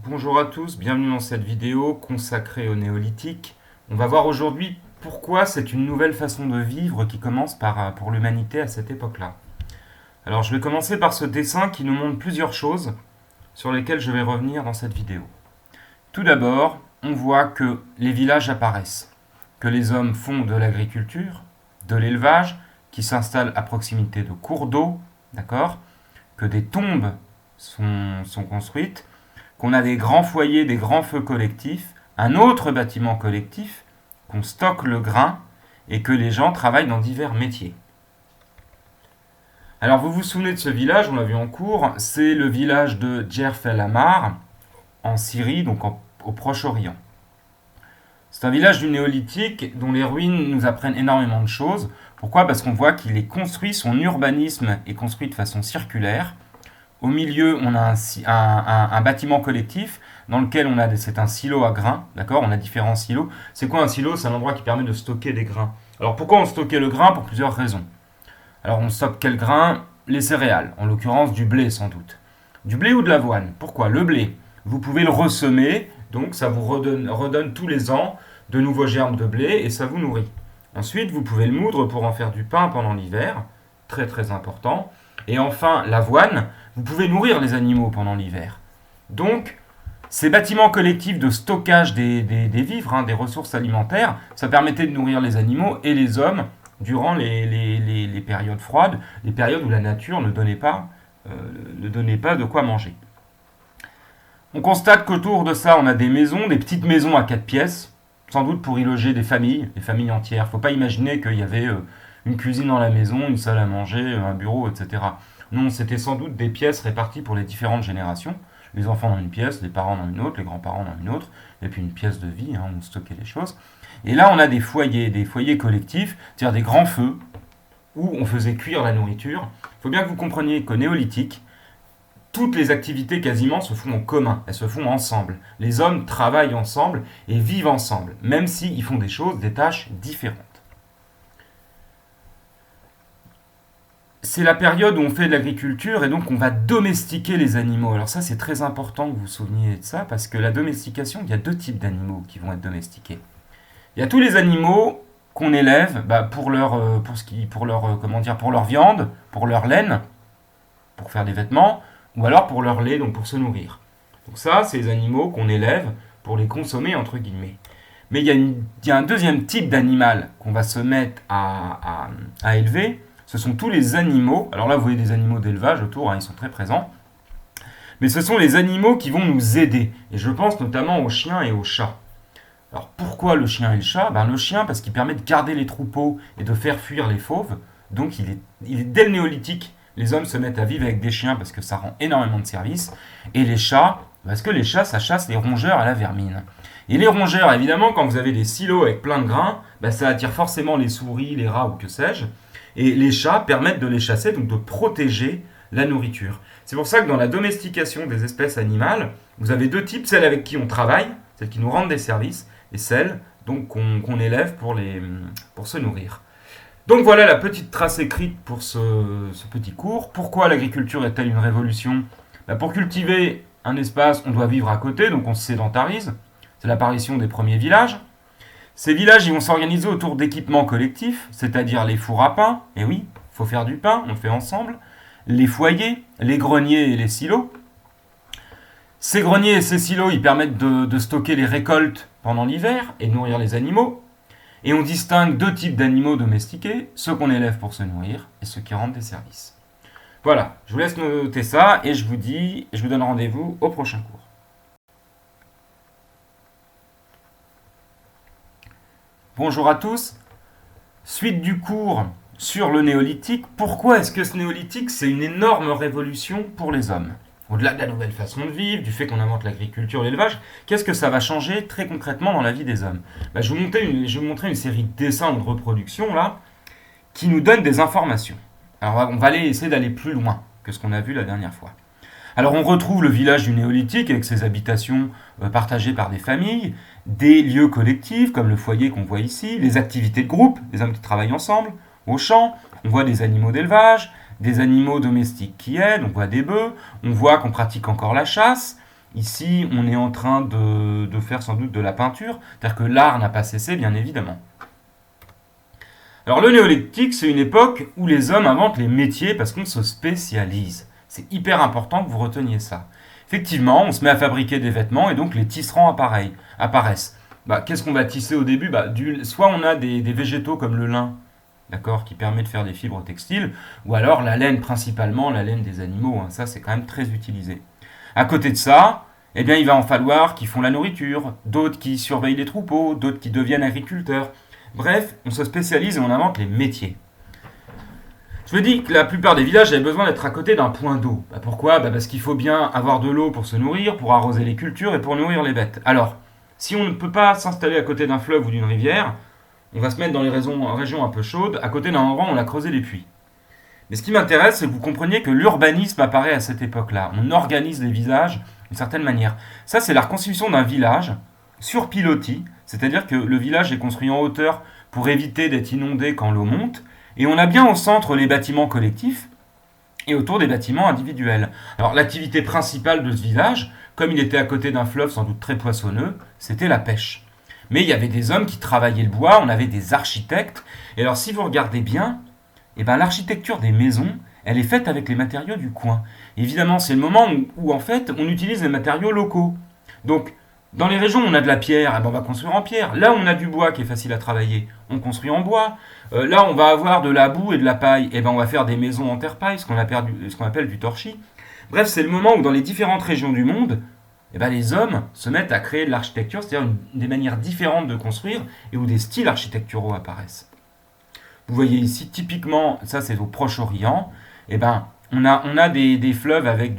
Bonjour à tous, bienvenue dans cette vidéo consacrée au néolithique. On va voir aujourd'hui pourquoi c'est une nouvelle façon de vivre qui commence pour l'humanité à cette époque-là. Alors je vais commencer par ce dessin qui nous montre plusieurs choses sur lesquelles je vais revenir dans cette vidéo. Tout d'abord, on voit que les villages apparaissent, que les hommes font de l'agriculture, de l'élevage, qui s'installent à proximité de cours d'eau, d'accord, que des tombes sont construites, qu'on a des grands foyers, des grands feux collectifs, un autre bâtiment collectif, qu'on stocke le grain et que les gens travaillent dans divers métiers. Alors vous vous souvenez de ce village, on l'a vu en cours, c'est le village de Djerf el Ammar, en Syrie, donc au Proche-Orient. C'est un village du néolithique dont les ruines nous apprennent énormément de choses. Pourquoi ? Parce qu'on voit qu'il est construit, son urbanisme est construit de façon circulaire. Au milieu, on a un bâtiment collectif dans lequel c'est un silo à grains, d'accord ? On a différents silos. C'est quoi un silo ? C'est un endroit qui permet de stocker des grains. Alors pourquoi on stockait le grain ? Pour plusieurs raisons. Alors on stocke quel grain ? Les céréales, en l'occurrence du blé sans doute. Du blé ou de l'avoine ? Pourquoi ? Le blé, vous pouvez le ressemer, donc ça vous redonne tous les ans de nouveaux germes de blé et ça vous nourrit. Ensuite, vous pouvez le moudre pour en faire du pain pendant l'hiver, très très important. Et enfin, l'avoine, vous pouvez nourrir les animaux pendant l'hiver. Donc, ces bâtiments collectifs de stockage des vivres, des ressources alimentaires, ça permettait de nourrir les animaux et les hommes durant les périodes froides, les périodes où la nature ne donnait pas de quoi manger. On constate qu'autour de ça, on a des maisons, des petites maisons à 4 pièces, sans doute pour y loger des familles entières. Il ne faut pas imaginer qu'il y avait une cuisine dans la maison, une salle à manger, un bureau, etc. Non, c'était sans doute des pièces réparties pour les différentes générations. Les enfants dans une pièce, les parents dans une autre, les grands-parents dans une autre, et puis une pièce de vie, où on stockait les choses. Et là, on a des foyers collectifs, c'est-à-dire des grands feux, où on faisait cuire la nourriture. Il faut bien que vous compreniez qu'au néolithique, toutes les activités quasiment se font en commun, elles se font ensemble. Les hommes travaillent ensemble et vivent ensemble, même s'ils font des tâches différentes. C'est la période où on fait de l'agriculture et donc on va domestiquer les animaux. Alors ça, c'est très important que vous vous souveniez de ça, parce que la domestication, il y a 2 types d'animaux qui vont être domestiqués. Il y a tous les animaux qu'on élève pour leur viande, pour leur laine, pour faire des vêtements, ou alors pour leur lait, donc pour se nourrir. Donc ça, c'est les animaux qu'on élève pour les consommer, entre guillemets. Mais il y a un deuxième type d'animal qu'on va se mettre à élever. Ce sont tous les animaux. Alors là, vous voyez des animaux d'élevage autour, ils sont très présents. Mais ce sont les animaux qui vont nous aider. Et je pense notamment aux chiens et aux chats. Alors pourquoi le chien et le chat ? Le chien, parce qu'il permet de garder les troupeaux et de faire fuir les fauves. Donc il est dès le néolithique, les hommes se mettent à vivre avec des chiens parce que ça rend énormément de services. Et les chats, parce que les chats, ça chasse les rongeurs à la vermine. Et les rongeurs, évidemment, quand vous avez des silos avec plein de grains, ça attire forcément les souris, les rats ou que sais-je. Et les chats permettent de les chasser, donc de protéger la nourriture. C'est pour ça que dans la domestication des espèces animales, vous avez 2 types, celles avec qui on travaille, celles qui nous rendent des services, et celles donc, qu'on élève pour se nourrir. Donc voilà la petite trace écrite pour ce petit cours. Pourquoi l'agriculture est-elle une révolution ? Pour cultiver un espace, on doit vivre à côté, donc on se sédentarise. C'est l'apparition des premiers villages. Ces villages, ils vont s'organiser autour d'équipements collectifs, c'est-à-dire les fours à pain. Et oui, il faut faire du pain, on le fait ensemble. Les foyers, les greniers et les silos. Ces greniers et ces silos, ils permettent de stocker les récoltes pendant l'hiver et de nourrir les animaux. Et on distingue 2 types d'animaux domestiqués, ceux qu'on élève pour se nourrir et ceux qui rendent des services. Voilà, je vous laisse noter ça et je vous donne rendez-vous au prochain cours. Bonjour à tous, suite du cours sur le néolithique. Pourquoi est-ce que ce néolithique, c'est une énorme révolution pour les hommes ? Au-delà de la nouvelle façon de vivre, du fait qu'on invente l'agriculture et l'élevage, qu'est-ce que ça va changer très concrètement dans la vie des hommes ? Je vais vous montrer une série de dessins ou de reproductions là, qui nous donnent des informations. Alors on va essayer d'aller plus loin que ce qu'on a vu la dernière fois. Alors on retrouve le village du néolithique avec ses habitations partagées par des familles, des lieux collectifs comme le foyer qu'on voit ici, les activités de groupe, des hommes qui travaillent ensemble, au champ, on voit des animaux d'élevage, des animaux domestiques qui aident, on voit des bœufs, on voit qu'on pratique encore la chasse, Ici, on est en train de faire sans doute de la peinture, c'est-à-dire que l'art n'a pas cessé, bien évidemment. Alors le néolithique, c'est une époque où les hommes inventent les métiers parce qu'on se spécialise. C'est hyper important que vous reteniez ça. Effectivement, on se met à fabriquer des vêtements et donc les tisserands apparaissent. Qu'est-ce qu'on va tisser au début soit on a des végétaux comme le lin, d'accord, qui permet de faire des fibres textiles, ou alors la laine principalement, la laine des animaux, hein, ça c'est quand même très utilisé. À côté de ça, eh bien, il va en falloir qui font la nourriture, d'autres qui surveillent les troupeaux, d'autres qui deviennent agriculteurs. Bref, on se spécialise et on invente les métiers. Je me dis que la plupart des villages avaient besoin d'être à côté d'un point d'eau. Pourquoi Parce qu'il faut bien avoir de l'eau pour se nourrir, pour arroser les cultures et pour nourrir les bêtes. Alors, si on ne peut pas s'installer à côté d'un fleuve ou d'une rivière, on va se mettre dans les régions un peu chaudes, à côté d'un endroit où on a creusé des puits. Mais ce qui m'intéresse, c'est que vous compreniez que l'urbanisme apparaît à cette époque-là. On organise les villages d'une certaine manière. Ça, c'est la reconstitution d'un village sur pilotis, c'est-à-dire que le village est construit en hauteur pour éviter d'être inondé quand l'eau monte, et on a bien au centre les bâtiments collectifs et autour des bâtiments individuels. Alors l'activité principale de ce village, comme il était à côté d'un fleuve sans doute très poissonneux, c'était la pêche. Mais il y avait des hommes qui travaillaient le bois, on avait des architectes, et alors si vous regardez bien, l'architecture des maisons, elle est faite avec les matériaux du coin. Évidemment, c'est le moment où en fait, on utilise les matériaux locaux. Donc, dans les régions où on a de la pierre, on va construire en pierre. Là où on a du bois qui est facile à travailler, on construit en bois. Là, on va avoir de la boue et de la paille, on va faire des maisons en terre-paille, ce qu'on appelle du torchis. Bref, c'est le moment où dans les différentes régions du monde, les hommes se mettent à créer de l'architecture, c'est-à-dire des manières différentes de construire, et où des styles architecturaux apparaissent. Vous voyez ici, typiquement, ça c'est au Proche-Orient, on a des fleuves avec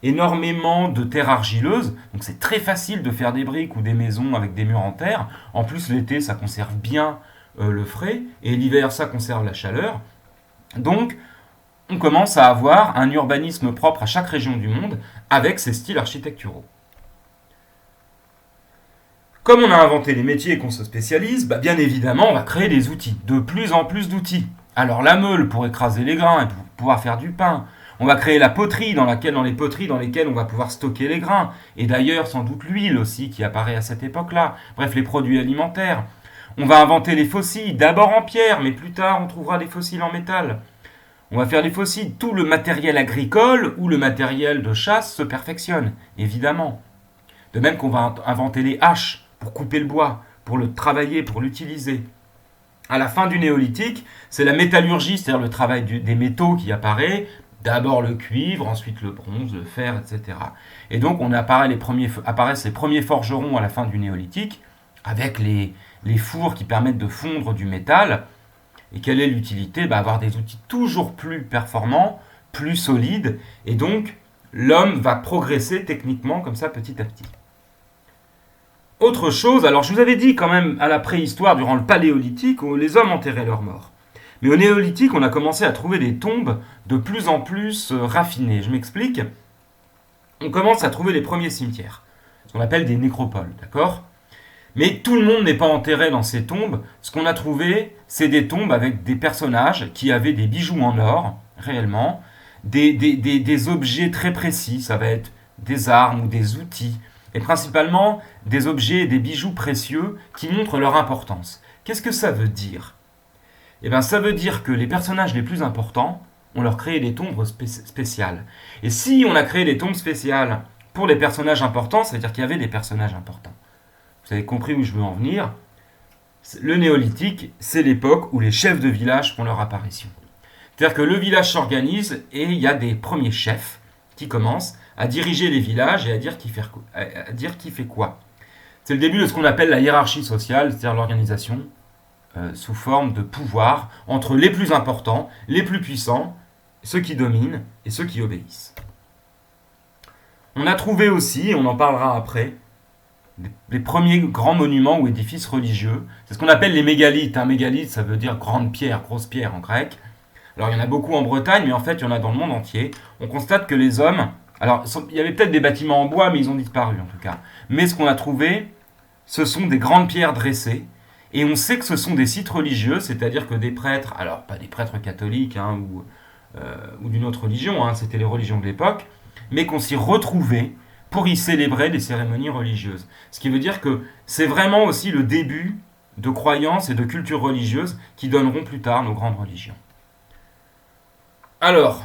énormément de terre argileuse, donc c'est très facile de faire des briques ou des maisons avec des murs en terre. En plus, l'été, ça conserve bien le frais, et l'hiver, ça conserve la chaleur. Donc, on commence à avoir un urbanisme propre à chaque région du monde, avec ces styles architecturaux. Comme on a inventé les métiers et qu'on se spécialise, bien évidemment, on va créer des outils, de plus en plus d'outils. Alors la meule pour écraser les grains et pour pouvoir faire du pain. On va créer la poterie dans les poteries dans lesquelles on va pouvoir stocker les grains. Et d'ailleurs, sans doute l'huile aussi qui apparaît à cette époque-là. Bref, les produits alimentaires. On va inventer les fossiles, d'abord en pierre, mais plus tard on trouvera les fossiles en métal. On va faire des fossiles, tout le matériel agricole ou le matériel de chasse se perfectionne, évidemment. De même qu'on va inventer les haches pour couper le bois, pour le travailler, pour l'utiliser. À la fin du néolithique, c'est la métallurgie, c'est-à-dire le travail des métaux qui apparaît, d'abord le cuivre, ensuite le bronze, le fer, etc. Et donc apparaissent les premiers forgerons à la fin du néolithique, avec les fours qui permettent de fondre du métal. Et quelle est l'utilité ? Avoir des outils toujours plus performants, plus solides, et donc l'homme va progresser techniquement comme ça petit à petit. Autre chose, alors je vous avais dit quand même à la préhistoire, durant le paléolithique, où les hommes enterraient leurs morts. Mais au néolithique, on a commencé à trouver des tombes de plus en plus raffinées. Je m'explique. On commence à trouver les premiers cimetières, ce qu'on appelle des nécropoles, d'accord ? Mais tout le monde n'est pas enterré dans ces tombes. Ce qu'on a trouvé, c'est des tombes avec des personnages qui avaient des bijoux en or, réellement, des objets très précis, ça va être des armes ou des outils, et principalement des objets et des bijoux précieux qui montrent leur importance. Qu'est-ce que ça veut dire ? Ça veut dire que les personnages les plus importants, on leur créé des tombes spéciales. Et si on a créé des tombes spéciales pour les personnages importants, ça veut dire qu'il y avait des personnages importants. Vous avez compris où je veux en venir. Le néolithique, c'est l'époque où les chefs de village font leur apparition. C'est-à-dire que le village s'organise et il y a des premiers chefs qui commencent à diriger les villages et à dire qui fait quoi. C'est le début de ce qu'on appelle la hiérarchie sociale, c'est-à-dire l'organisation sous forme de pouvoir entre les plus importants, les plus puissants, ceux qui dominent et ceux qui obéissent. On a trouvé aussi, et on en parlera après, les premiers grands monuments ou édifices religieux. C'est ce qu'on appelle les mégalithes. Un mégalithe, ça veut dire grande pierre, grosse pierre en grec. Alors il y en a beaucoup en Bretagne, mais en fait il y en a dans le monde entier. On constate que les hommes... Alors il y avait peut-être des bâtiments en bois, mais ils ont disparu en tout cas. Mais ce qu'on a trouvé, ce sont des grandes pierres dressées. Et on sait que ce sont des sites religieux, c'est-à-dire que des prêtres, alors pas des prêtres catholiques ou d'une autre religion, c'était les religions de l'époque, mais qu'on s'y retrouvait pour y célébrer des cérémonies religieuses. Ce qui veut dire que c'est vraiment aussi le début de croyances et de cultures religieuses qui donneront plus tard nos grandes religions. Alors,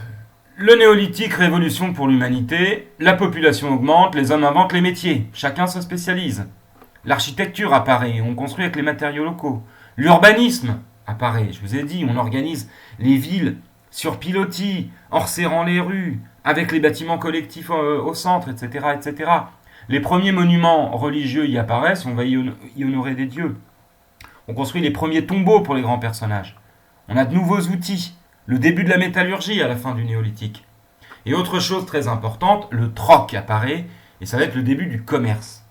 le néolithique, révolution pour l'humanité, la population augmente, les hommes inventent les métiers, chacun se spécialise. L'architecture apparaît, on construit avec les matériaux locaux. L'urbanisme apparaît, je vous ai dit, on organise les villes sur pilotis, en resserrant les rues, avec les bâtiments collectifs au centre, etc., etc. Les premiers monuments religieux y apparaissent, on va y honorer des dieux. On construit les premiers tombeaux pour les grands personnages. On a de nouveaux outils, le début de la métallurgie à la fin du néolithique. Et autre chose très importante, le troc apparaît, et ça va être le début du commerce.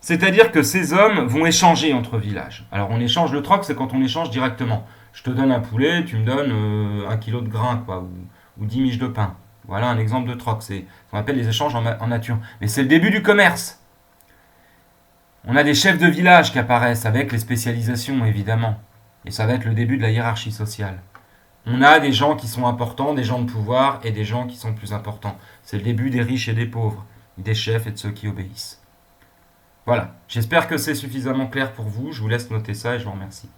C'est-à-dire que ces hommes vont échanger entre villages. Alors on échange le troc, c'est quand on échange directement. Je te donne un poulet, tu me donnes 1 kilo de grain, quoi, ou 10 miches de pain. Voilà un exemple de troc, c'est ce qu'on appelle les échanges en nature. Mais c'est le début du commerce. On a des chefs de village qui apparaissent avec les spécialisations, évidemment. Et ça va être le début de la hiérarchie sociale. On a des gens qui sont importants, des gens de pouvoir, et des gens qui sont plus importants. C'est le début des riches et des pauvres, des chefs et de ceux qui obéissent. Voilà, j'espère que c'est suffisamment clair pour vous. Je vous laisse noter ça et je vous remercie.